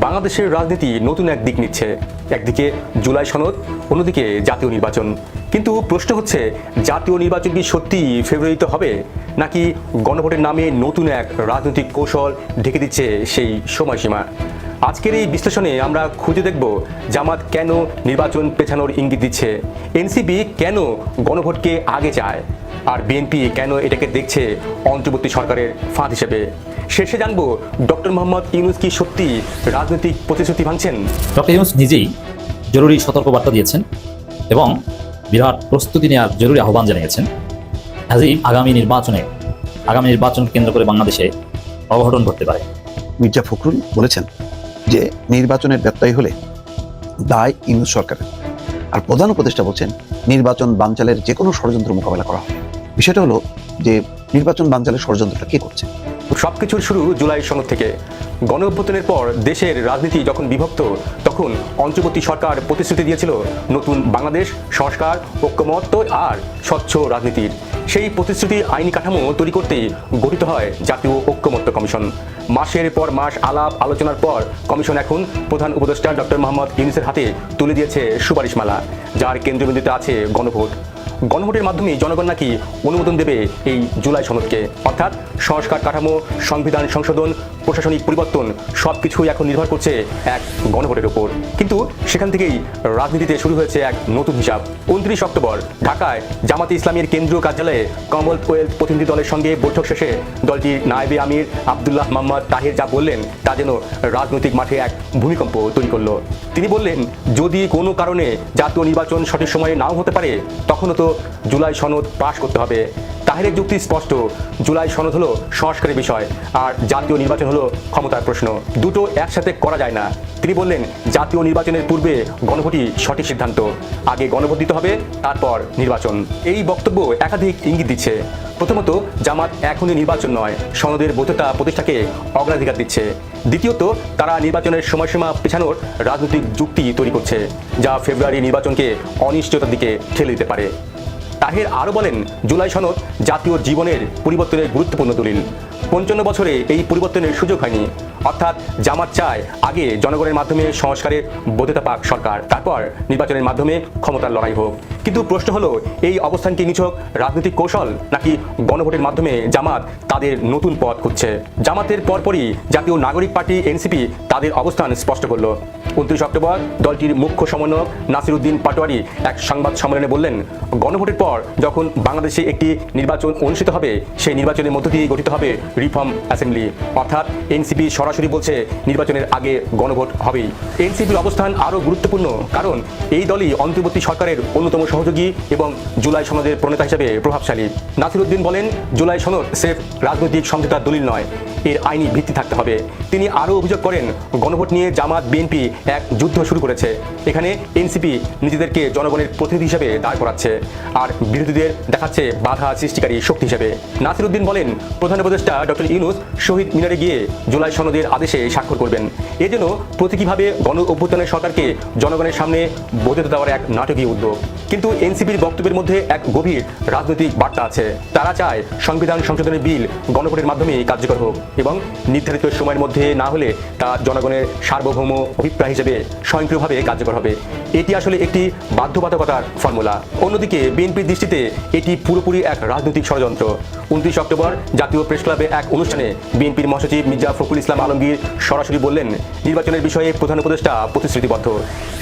বাংলাদেশের রাজনীতি নতুন এক দিক নিচ্ছে। একদিকে জুলাই সনদ, অন্যদিকে জাতীয় নির্বাচন। কিন্তু প্রশ্ন হচ্ছে, জাতীয় নির্বাচন কি সত্যি ফেব্রুয়ারিতে হবে, নাকি গণভোটের নামে নতুন এক রাজনৈতিক কৌশল ঢেকে দিচ্ছে সেই সময়সীমা? আজকের এই বিশ্লেষণে আমরা খুঁজে দেখব জামাত কেন নির্বাচন পেছানোর ইঙ্গিত দিচ্ছে, এনসিপি কেন গণভোটকে আগে চায়, আর বিএনপি কেন এটাকে দেখছে অন্তর্বর্তী সরকারের ফাঁদ হিসেবে। শেষে জানবো ডক্টর মোহাম্মদ ইউনূস কি সত্যি রাজনৈতিক প্রতিশ্রুতি ভাঙছেন। ডক্টর ইউনূস নিজেই জরুরি সতর্কবার্তা দিয়েছেন এবং বিরাট প্রস্তুতি নেওয়ার জরুরি আহ্বান জানিয়েছেন। আজই আগামী নির্বাচন কেন্দ্র করে বাংলাদেশে অঘটন ঘটতে পারে। মির্জা ফখরুল বলেছেন যে নির্বাচনের ব্যত্যয় হলে দায় ইউনূস সরকারের, আর প্রধান উপদেষ্টা বলছেন নির্বাচন বানচালের যে কোনো ষড়যন্ত্র মোকাবেলা করা হবে। বিষয়টা হলো যে নির্বাচন বানচালের ষড়যন্ত্রটা কে করছে? সবকিছুর শুরু জুলাই সনদ থেকে। গণ অভ্যুত্থানের পর দেশের রাজনীতি যখন বিভক্ত, তখন অন্তর্বর্তী সরকার প্রতিশ্রুতি দিয়েছিল নতুন বাংলাদেশ, সংস্কার, ঐক্যমত্য আর স্বচ্ছ রাজনীতির। সেই প্রতিশ্রুতি আইনি কাঠামো তৈরি করতেই গঠিত হয় জাতীয় ঐক্যমত্য কমিশন। মাসের পর মাস আলাপ আলোচনার পর কমিশন এখন প্রধান উপদেষ্টা ডক্টর মোহাম্মদ ইউনূসের হাতে তুলে দিয়েছে সুপারিশমালা, যার কেন্দ্রবিন্দুতে আছে গণভোট। গণভোটের মাধ্যমে জনগণ নাকি অনুমোদন দেবে এই জুলাই সনদকে, অর্থাৎ সংস্কার কাঠামো, সংবিধান সংশোধন, প্রশাসনিক পরিবর্তন সবকিছুই এখন নির্ভর করছে এক গণভোটের উপর। কিন্তু সেখান থেকেই রাজনীতিতে শুরু হয়েছে এক নতুন হিসাব। 29 অক্টোবর ঢাকায় জামাতে ইসলামীর কেন্দ্রীয় কার্যালয়ে কমনওয়েলথ প্রতিনিধি দলের সঙ্গে বৈঠক শেষে দলটির নায়েবে আমির আব্দুল্লাহ মোহাম্মদ তাহের যা বললেন তা যেন রাজনৈতিক মাঠে এক ভূমিকম্প তৈরি করলো। তিনি বললেন, যদি কোনো কারণে জাতীয় নির্বাচন সঠিক সময়ে নাও হতে পারে, তখনও তো জুলাই সনদ পাশ করতে হবে। তাহেরের যুক্তি স্পষ্ট, জুলাই সনদ হলো সংস্কারের বিষয়, আর জাতীয় নির্বাচন হলো ক্ষমতার প্রশ্ন। দুটো একসাথে করা যায় না। তিনি বললেন, জাতীয় নির্বাচনের পূর্বে গণভোটই সঠিক সিদ্ধান্ত। আগে গণভোট দিতে হবে, তারপর নির্বাচন। এই বক্তব্য একাধিক ইঙ্গিত দিচ্ছে। প্রথমত, জামাত এখনই নির্বাচন নয়, সনদের বৈধতা প্রতিষ্ঠাকে অগ্রাধিকার দিচ্ছে। দ্বিতীয়ত, তারা নির্বাচনের সময়সীমা পেছানোর রাজনৈতিক যুক্তি তৈরি করছে, যা ফেব্রুয়ারি নির্বাচনকে অনিশ্চয়তার দিকে ঠেলে দিতে পারে। তাহের আরও বলেন, জুলাই সনদ জাতীয় জীবনের পরিবর্তনের গুরুত্বপূর্ণ দলিল। 55 বছরে এই পরিবর্তনের সুযোগ হয়নি। অর্থাৎ জামাত চায় আগে জনগণের মাধ্যমে সংস্কারের বৈধতা পাক সরকার, তারপর নির্বাচনের মাধ্যমে ক্ষমতার লড়াই হোক। কিন্তু প্রশ্ন হলো, এই অবস্থান কি নিছক রাজনৈতিক কৌশল, নাকি গণভোটের মাধ্যমে জামাত তাদের নতুন পথ খুঁজছে? জামাতের পরপরই জাতীয় নাগরিক পার্টি এনসিপি তাদের অবস্থান স্পষ্ট করলো। 29 অক্টোবর দলটির মুখ্য সমন্বয়ক নাসিরউদ্দিন পাটোয়ারি এক সংবাদ সম্মেলনে বললেন, গণভোটের পর যখন বাংলাদেশে একটি নির্বাচন অনুষ্ঠিত হবে, সেই নির্বাচনের মধ্য দিয়ে গঠিত হবে রিফর্ম অ্যাসেম্বলি। অর্থাৎ এনসিপি সরাসরি বলছে নির্বাচনের আগে গণভোট হবেই। এনসিপির অবস্থান আরও গুরুত্বপূর্ণ, কারণ এই দলই অন্তর্বর্তী সরকারের অন্যতম সহযোগী এবং জুলাই সনদের প্রণেতা হিসেবে প্রভাবশালী। নাসিরউদ্দিন বলেন, জুলাই সনদ সেফ রাজনৈতিক সমঝোতার দলিল নয়, এর আইনি ভিত্তি থাকতে হবে। তিনি আরও অভিযোগ করেন, গণভোট নিয়ে জামাত বিএনপি এক যুদ্ধ শুরু করেছে। এখানে এনসিপি নিজেদেরকে জনগণের প্রতিনিধি হিসেবে দাঁড় করাচ্ছে, আর বিরোধীদের দেখাচ্ছে বাধা সৃষ্টিকারী শক্তি হিসেবে। নাসিরউদ্দিন বলেন, প্রধান উপদেষ্টা ডক্টর ইউনূস শহীদ মিনারে গিয়ে জুলাই সনদের আদেশে স্বাক্ষর করবেন। এ যেন প্রতীকীভাবে গণ অভ্যুত্থানের সরকারকে জনগণের সামনে বৈধতা দেওয়ার এক নাটকীয় উদ্যোগ। কিন্তু এনসিপির বক্তব্যের মধ্যে এক গভীর রাজনৈতিক বার্তা আছে। তারা চায় সংবিধান সংশোধনের বিল গণভোটের মাধ্যমে কার্যকর হোক, এবং নির্ধারিত সময়ের মধ্যে না হলে তা জনগণের সার্বভৌম অভিপ্রায় হিসেবে স্বয়ংক্রিয়ভাবে কার্যকর হবে। এটি আসলে একটি বাধ্যবাধকতার ফর্মুলা। অন্যদিকে বিএনপির দৃষ্টিতে এটি পুরোপুরি এক রাজনৈতিক ষড়যন্ত্র। 29 অক্টোবর জাতীয় প্রেস ক্লাবে এক অনুষ্ঠানে বিএনপির মহাসচিব মির্জা ফখরুল ইসলাম আলমগীর সরাসরি বললেন, নির্বাচনের বিষয়ে প্রধান উপদেষ্টা প্রতিশ্রুতিবদ্ধ।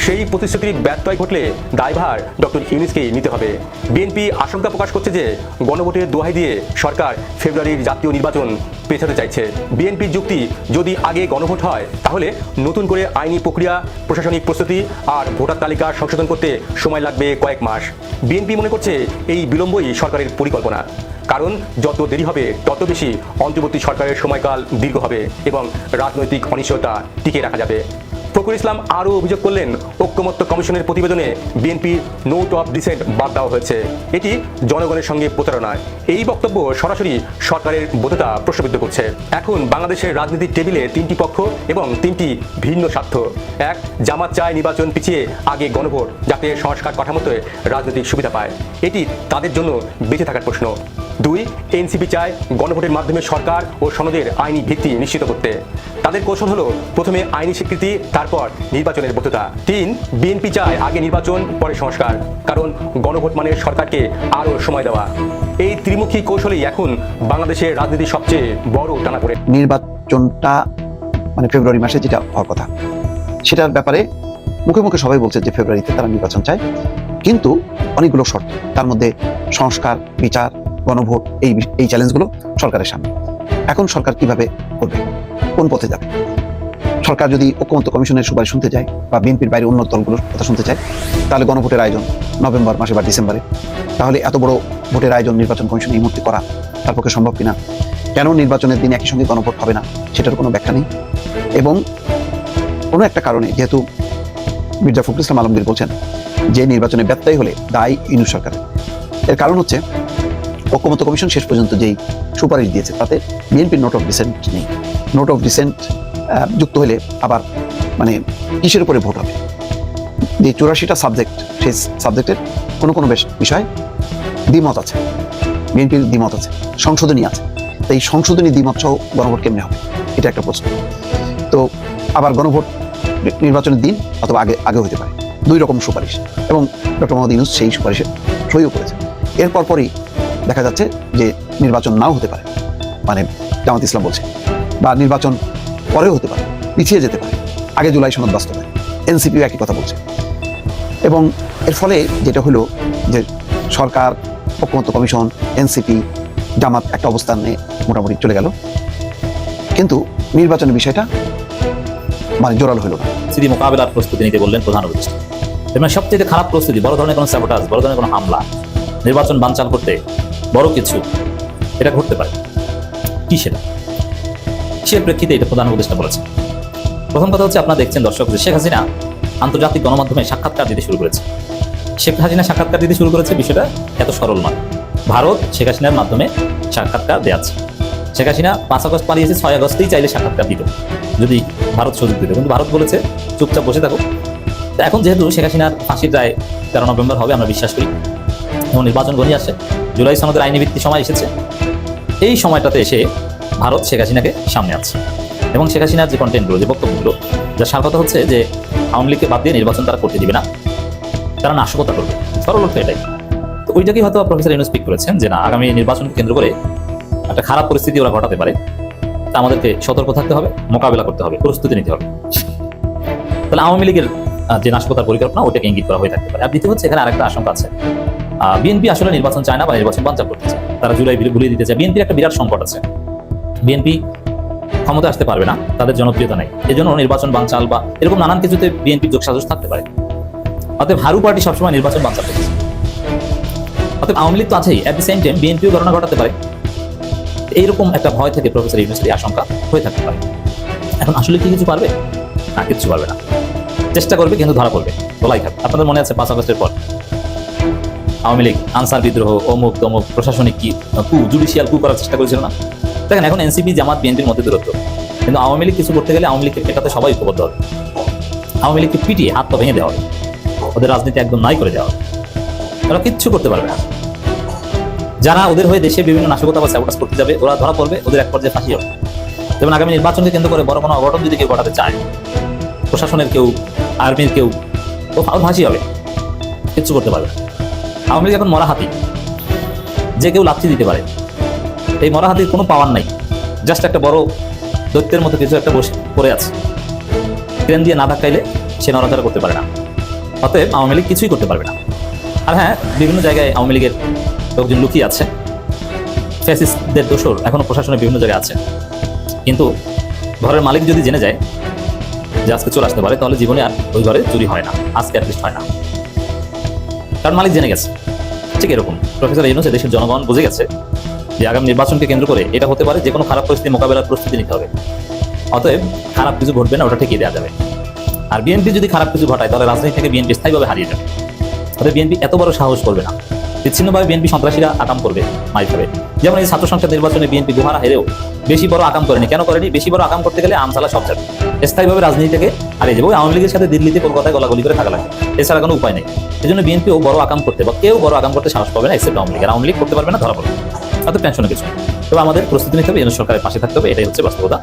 সেই প্রতিশ্রুতির ব্যত্যয় ঘটলে দায়ভার ডক্টর ইউনূসকেই নিতে হবে। বিএনপি আশঙ্কা প্রকাশ করছে যে গণভোটের দোহাই দিয়ে সরকার ফেব্রুয়ারির জাতীয় নির্বাচন পেছাতে চাইছে। বিএনপির যুক্তি, যদি আগে গণভোট হয়, তাহলে নতুন করে আইনি প্রক্রিয়া, প্রশাসনিক প্রস্তুতি আর ভোটার তালিকা সংশোধন করতে সময় লাগবে কয়েক মাস। বিএনপি মনে করছে এই বিলম্বই সরকারের পরিকল্পনা, কারণ যত দেরি হবে তত বেশি অন্তর্বর্তী সরকারের সময়কাল দীর্ঘ হবে এবং রাজনৈতিক অনিশ্চয়তা টিকে রাখা যাবে। ফখরুল ইসলাম আরও অভিযোগ করলেন, ঐক্যমত্য কমিশনের প্রতিবেদনে বিএনপির নোট অফ ডিসেন্ট বাদ দেওয়া হয়েছে। এটি জনগণের সঙ্গে প্রতারণা। এই বক্তব্য সরাসরি সরকারের বৈধতা প্রশ্নবিদ্ধ করছে। এখন বাংলাদেশের রাজনীতির টেবিলে তিনটি পক্ষ এবং তিনটি ভিন্ন স্বার্থ। এক, জামাত চায় নির্বাচন পিছিয়ে আগে গণভোট, যাতে সংস্কার কাঠামোতে রাজনৈতিক সুবিধা পায়। এটি তাদের জন্য বেঁচে থাকার প্রশ্ন। 2, এনসিপি চায় গণভোটের মাধ্যমে সরকার ও সনদের আইনি ভিত্তি নিশ্চিত করতে। তাদের কৌশল হলো প্রথমে আইনি স্বীকৃতি, তারপর নির্বাচনের বৈধতা। 3, বিএনপি চায় আগে নির্বাচন পরে সংস্কার, কারণ গণভোট মানে সরকারকে আরও সময় দেওয়া। এই ত্রিমুখী কৌশলই এখন বাংলাদেশের রাজনীতির সবচেয়ে বড় টানাপোড়েন। নির্বাচনটা মানে ফেব্রুয়ারি মাসে যেটা হওয়ার কথা, সেটার ব্যাপারে মুখে মুখে সবাই বলছে যে ফেব্রুয়ারিতে তারা নির্বাচন চায়, কিন্তু অনেকগুলো শর্ত, তার মধ্যে সংস্কার, বিচার, গণভোট, এই চ্যালেঞ্জগুলো সরকারের সামনে। এখন সরকার কিভাবে করবে, কোন পথে যাবে? সরকার যদি ঐক্যমত্য কমিশনের সুপারিশ শুনতে যায় বা বিএনপির বাইরে অন্য দলগুলোর কথা শুনতে চায়, তাহলে গণভোটের আয়োজন নভেম্বর মাসে বা ডিসেম্বরে, তাহলে এত বড় ভোটের আয়োজন নির্বাচন কমিশন এই মুহূর্তে করা তার পক্ষে সম্ভব কিনা? কেন নির্বাচনের দিন একই সঙ্গে গণভোট হবে না, সেটার কোনো ব্যাখ্যা নেই। এবং কোনো একটা কারণে, যেহেতু মির্জা ফখরুল ইসলাম আলমগীর বলছেন যে নির্বাচনে ব্যত্যয় হলে দায় ইউনূস সরকারের, এর কারণ হচ্ছে ঐক্যমত্য কমিশন শেষ পর্যন্ত যেই সুপারিশ দিয়েছে তাতে বিএনপির নোট অফ ডিসেন্ট নেই। নোট অফ ডিসেন্ট যুক্ত হলে আবার মানে কিসের উপরে ভোট হবে? যে 84টা সাবজেক্ট, সেই সাবজেক্টের কোনো কোনো বিষয় দ্বিমত আছে, বিএনপির দ্বিমত আছে, সংশোধনী আছে। তো এই সংশোধনী দ্বিমত সহ গণভোট কেমনে হবে, এটা একটা প্রশ্ন। তো আবার গণভোট নির্বাচনের দিন অথবা আগে হতে পারে, দুই রকম সুপারিশ, এবং ডক্টর মোহাম্মদ ইউনূস সেই সুপারিশে সইও করেছে। এরপর পরই দেখা যাচ্ছে যে নির্বাচন নাও হতে পারে, মানে জামাত ইসলাম বলছে, বা নির্বাচন পরেও হতে পারে, পিছিয়ে যেতে পারে, আগে জুলাই সনদ বাস্তবায়ন, এনসিপিও একই কথা বলছে। এবং এর ফলে যেটা হলো যে সরকার, ঐক্যমত্য কমিশন, এনসিপি, জামাত একটা অবস্থানে মোটামুটি চলে গেল, কিন্তু নির্বাচনের বিষয়টা মানে জোরালো হলো না। পরিস্থিতি মোকাবেলার প্রস্তুতি নিতে বললেন প্রধান উপদেষ্টা। মানে সবচেয়ে খারাপ প্রস্তুতি, বড় ধরনের কোনো স্যাবোটাজ, বড় ধরনের কোনো হামলা, নির্বাচন বানচাল করতে বড় কিছু এটা ঘটতে পারে। কি সেটা, কিসের প্রেক্ষিতে এটা প্রধান উপদেষ্টা বলেছে? প্রথম কথা হচ্ছে, আপনারা দেখছেন দর্শক, যে শেখ হাসিনা আন্তর্জাতিক গণমাধ্যমে সাক্ষাৎকার দিতে শুরু করেছে। শেখ হাসিনা সাক্ষাৎকার দিতে শুরু করেছে, বিষয়টা এত সরল নয়। ভারত শেখ হাসিনার মাধ্যমে সাক্ষাৎকার দেওয়াচ্ছে। শেখ হাসিনা 5 আগস্ট পালিয়েছে, 6 আগস্টেই চাইলে সাক্ষাৎকার দিত যদি ভারত সুযোগ দিত, কিন্তু ভারত বলেছে চুপচাপ বসে থাকো। তো এখন যেহেতু শেখ হাসিনার ফাঁসির রায় 13 নভেম্বর হবে, আমরা বিশ্বাস করি, এবং নির্বাচন ঘনিয়ে আসছে, জুলাই সনদের আইনি ভিত্তি সময় এসেছে, এই সময়টাতে এসে ভারত শেখ হাসিনাকে সামনে আছে। এবং শেখ হাসিনার যে কন্টেন্টগুলো, যে বক্তব্যগুলো, যার সার কথা হচ্ছে যে আওয়ামী লীগকে বাদ দিয়ে নির্বাচন তারা করতে দিবে না, তারা নাশকতা করবে, সরল অর্থ এটাই। তো ওইটাকেই হয়তো প্রফেসর ইউনূস স্পিক করেছেন যে না, আগামী নির্বাচনকে কেন্দ্র করে একটা খারাপ পরিস্থিতি ওরা ঘটাতে পারে, তা আমাদেরকে সতর্ক থাকতে হবে, মোকাবেলা করতে হবে, প্রস্তুতি নিতে হবে। তাহলে আওয়ামী লীগের যে নাশকতার পরিকল্পনা, ওটাকে ইঙ্গিত করা হয়ে থাকতে পারে। আর দ্বিতীয় হচ্ছে, এখানে আরেকটা আশঙ্কা আছে, বিএনপি আসলে নির্বাচন চায় না বা নির্বাচন বানচাল করতে চায়, তারা জুলাই ভুলিয়ে দিতে চায়। বিএনপির একটা বিরাট সংকট আছে, বিএনপি ক্ষমতা আসতে পারবে না, তাদের জনপ্রিয়তা নেই, এই জন্য নির্বাচন বানচাল বা এরকম নানান কিছুতে বিএনপির যোগসাজশ থাকতে পারে। অতএব হারু পার্টি সবসময় নির্বাচন বানচাল করছে, অতএব আওয়ামী লীগ তো আছেই, অ্যাট দি সেম টাইম বিএনপিও ঘটনা ঘটাতে পারে। এইরকম একটা ভয় থেকে প্রফেসর ইউনূসের আশঙ্কা হয়ে থাকতে পারে। এখন আসলে কি কিছু পারবে না? কিছু পারবে না, চেষ্টা করবে কিন্তু ধরা পড়বে, বলাই খাবে। আপনাদের মনে আছে 5 আগস্টের পর আওয়ামী লীগ আনসার বিদ্রোহ, অমুক তমুক, প্রশাসনিক জুডিশিয়াল কু করার চেষ্টা করেছিল না? দেখেন, এখন এনসিপি, জামাত, বিএনপির মধ্যে দূরত্ব, কিন্তু আওয়ামী লীগ কিছু করতে গেলে আওয়ামী লীগকে পেটাতে সবাই ঐক্যবদ্ধ হবে, আওয়ামী লীগকে পিটিয়ে হাত পা ভেঙে দেওয়া হবে, ওদের রাজনীতি একদম নাই করে দেওয়া হবে, ওরা কিচ্ছু করতে পারবে না। যারা ওদের হয়ে দেশে বিভিন্ন নাশকতা বা স্যাবোটাজ করতে যাবে, ওরা ধরা পড়বে, ওদের এক পর্যায়ে ফাঁসি হবে। যেমন আগামী নির্বাচনকে কেন্দ্র করে বড় কোনো অঘটন যদি কেউ ঘটাতে চায়, প্রশাসনের কেউ, আর্মির কেউ, ও ফাঁসি হবে, কিচ্ছু করতে পারবে না। আওয়ামী লীগ এখন মরা হাতি, যে কেউ লাথি দিতে পারে, এই মরা হাতির কোনো পাওয়ার নাই, জাস্ট একটা বড় দৈত্যের মতো কিছু একটা বসে পড়ে আছে, ট্রেন দিয়ে না ধাক্কাইলে সে নড়াচড়া করতে পারে না। অতএব আওয়ামী লীগ কিছুই করতে পারবে না। আর হ্যাঁ, বিভিন্ন জায়গায় আওয়ামী লীগের লোকজন লুকিয়ে আছে, ফ্যাসিস্টদের দোসর এখনো প্রশাসনের বিভিন্ন জায়গায় আছে, কিন্তু ঘরের মালিক যদি জেনে যায় যে আজকে চলে আসতে পারে, তাহলে জীবনে আর ওই ঘরে চুরি হয় না, আজকে অ্যাটলিস্ট হয় না, কারণ মালিক জেনে গেছে। ঠিক এরকম প্রফেসর ইউনূস দেশের জনগণ বুঝে গেছে যে আগামী নির্বাচনকে কেন্দ্র করে এটা হতে পারে যে কোনো খারাপ পরিস্থিতি মোকাবেলার প্রস্তুতি নিতে হবে। অতএব খারাপ কিছু ঘটবে না, ওটা ঠেকিয়ে দেওয়া যাবে। আর বিএনপি যদি খারাপ কিছু ঘটায়, তাহলে রাজনীতি থেকে বিএনপি স্থায়ীভাবে হারিয়ে যাবে। অতএব বিএনপি এত বড় সাহস করবে না, বিচ্ছিন্নভাবে বিএনপি সন্ত্রাসীরা আকাম করবে, মাই খাবে। যেমন এই ছাত্র সংসদ নির্বাচনে বিএনপি গুহারা হেরেও বেশি বড় আকাম করেনি। কেন করেনি? বেশি বড় আকাম করতে গেলে আমসালা সব যাবে, স্থায়ীভাবে রাজনীতি থেকে হারিয়ে যাবে। আওয়ামী লীগের সাথে দিল্লিতে কলকাতায় গলাগলি করে থাকা লাগে, এছাড়া কোনো উপায় নেই। এই জন্য বিএনপিও বড় আকাম করতে বা কেউ বড় আকাম করতে সাহস পাবে না, এক্সেপ্ট আওয়ামী লীগ। আর আওয়ামী লীগ করতে পারবে না, ধরা পড়বে। অত টেনশনের কিছু। তবে আমাদের প্রস্তুতি নিতে হবে, সরকারের পাশে থাকতে হবে, এটাই হচ্ছে বাস্তবতা।